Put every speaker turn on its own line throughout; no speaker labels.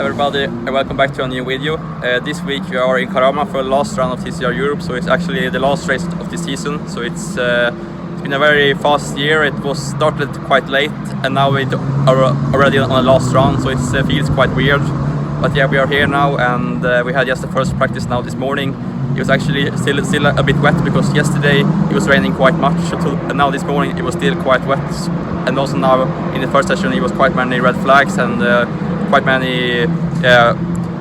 everybody, and welcome back to a new video. This week we are in Karama for the last round of TCR Europe, so it's actually the last race of the season. So it's been a very fast year. It was started quite late, and now we are already on the last round, so it feels quite weird. But yeah, we are here now, and we had just the first practice now this morning. It was actually still a bit wet because yesterday it was raining quite much, and now this morning it was still quite wet. And also now in the first session it was quite many red flags and quite many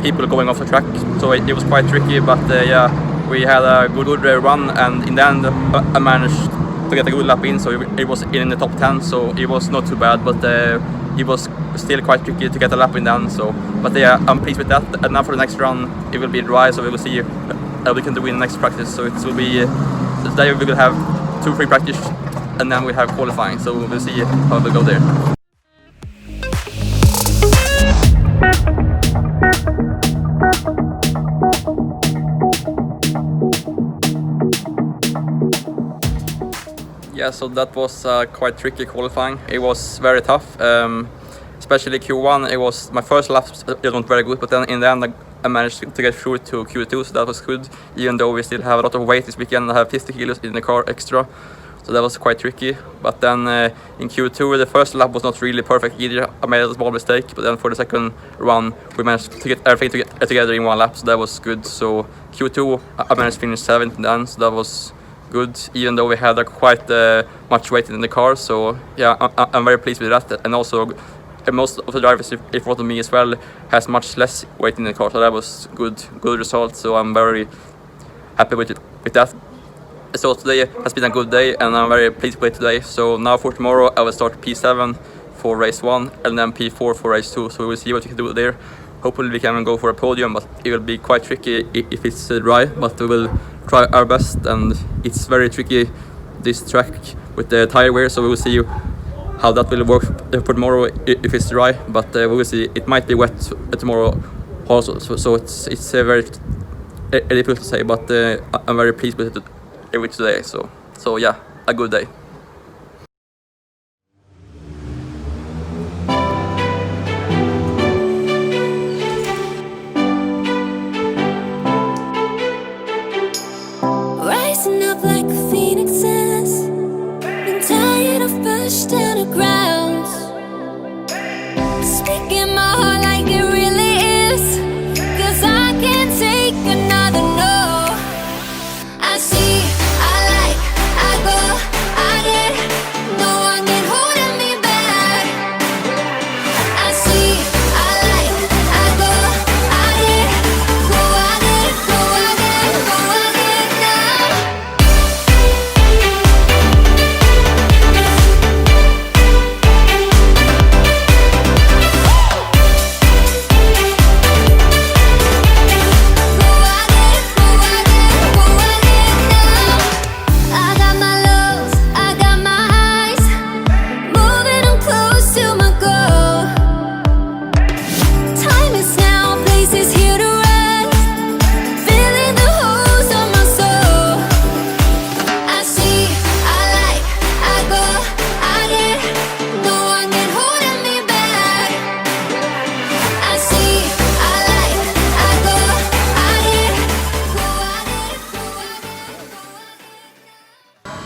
people going off the track, so it was quite tricky. But yeah, we had a good run, and in the end I managed to get a good lap in, so it was in the top 10, so it was not too bad. But it was still quite tricky to get a lap in the end. So, but yeah, I'm pleased with that. And now for the next run it will be dry, so we will see how we can do in the next practice. So it will be today we will have 2 free practice, and then we have qualifying, so we'll see how we go there. Yeah, so that was quite tricky qualifying. It was very tough, especially Q1. It was my first lap, it wasn't very good, but then in the end I managed to get through to Q2, so that was good. Even though we still have a lot of weight this weekend, I have 50 kilos in the car extra, so that was quite tricky. But then in Q2 the first lap was not really perfect either. I made a small mistake, but then for the second run we managed to get everything together in one lap, so that was good. So Q2 I managed to finish 7th then, so that was good, even though we had quite much weight in the car. So yeah, I'm very pleased with that. And also most of the drivers in front of me as well has much less weight in the car, so that was good result. So I'm very happy with that. So today has been a good day, and I'm very pleased with it today. So now for tomorrow I will start P7 for race 1 and then P4 for race 2, so we will see what we can do there. Hopefully we can go for a podium, but it will be quite tricky if it's dry, but we will try our best. And it's very tricky, this track with the tire wear, so we will see how that will work for tomorrow if it's dry. But we will see. It might be wet tomorrow also, so it's very difficult to say, but I'm very pleased with it today. So yeah, a good day.
Rising up like a phoenix is, been tired of pushed down the ground, speaking my heart like it really is, 'cause I can't take another no. I see, I like, I go, I get, no one can hold me back. I see, I like, I go, I get, go, I get, go, I get, go, I get now.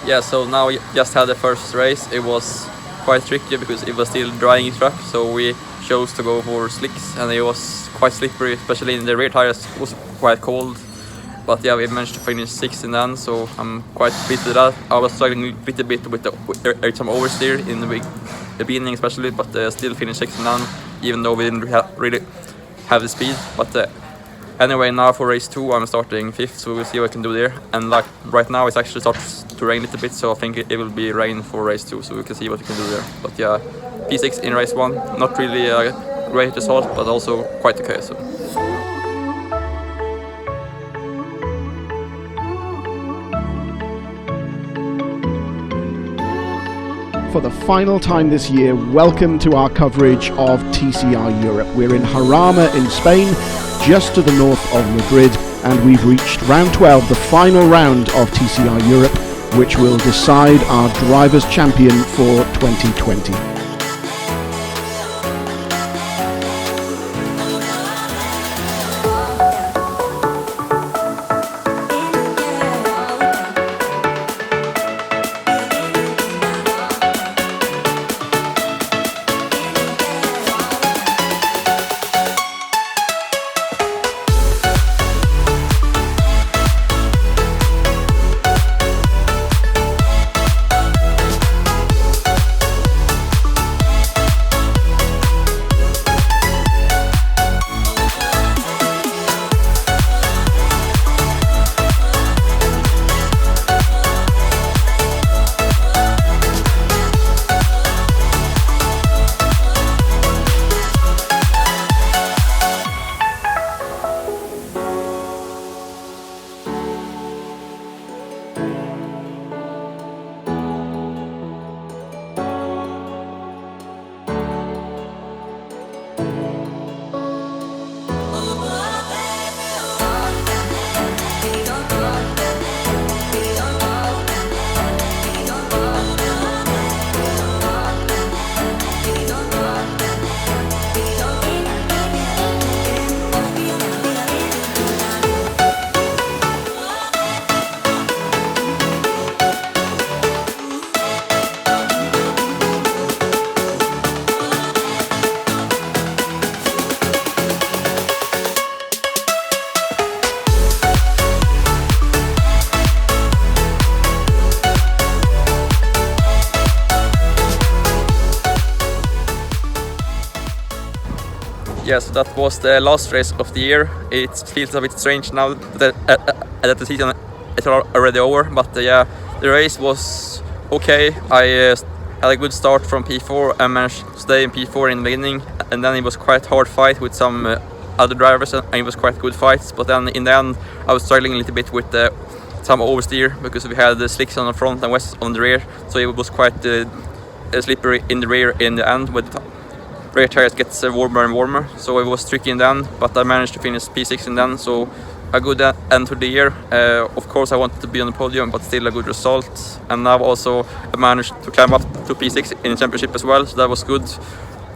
Yeah, so now we just had the first race. It was quite tricky because it was still drying in track, so we chose to go for slicks, and it was quite slippery, especially in the rear tires. It was quite cold. But yeah, we managed to finish 6th in the end, so I'm quite pleased with that. I was struggling a bit with some oversteer in the beginning especially, but still finished 6th in the end, even though we didn't really have the speed. But anyway, now for race 2 I'm starting 5th, so we'll see what I can do there. And like right now it actually starts to rain a little bit, so I think it will be rain for race 2, so we can see what we can do there. But yeah, P6 in race 1, not really a great result, but also quite okay. So.
For the final time this year, welcome to our coverage of TCR Europe. We're in Jarama in Spain, just to the north of Madrid, and we've reached round 12, the final round of TCR Europe, which will decide our drivers' champion for 2020.
Yes, that was the last race of the year. It feels a bit strange now that the season is already over, but yeah, the race was okay. I had a good start from P4 and managed to stay in P4 in the beginning, and then it was quite hard fight with some other drivers, and it was quite good fights. But then in the end, I was struggling a little bit with some oversteer because we had the slicks on the front and west on the rear, so it was quite slippery in the rear in the end. With rear tires gets warmer and warmer, so it was tricky in the end. But I managed to finish P6 in the end, so a good end to the year. Of course, I wanted to be on the podium, but still a good result. And now also I managed to climb up to P6 in the championship as well, so that was good.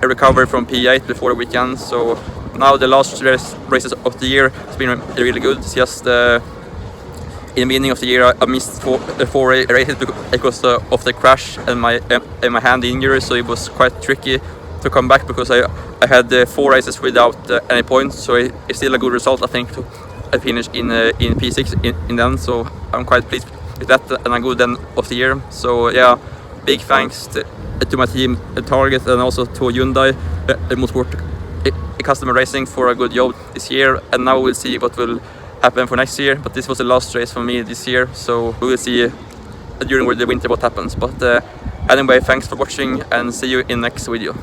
I recovered from P8 before the weekend, so now the last races of the year has been really good. It's just in the beginning of the year I missed four races because of the crash and my hand injury, so it was quite tricky to come back because I had 4 races without any points, so it's still a good result, I think, to finish in P6 in the end. So I'm quite pleased with that and a good end of the year. So yeah, big thanks to my team Target and also to Hyundai Motorsport Customer Racing for a good job this year, and now we'll see what will happen for next year. But this was the last race for me this year, so we will see during the winter what happens. But anyway, thanks for watching and see you in next video.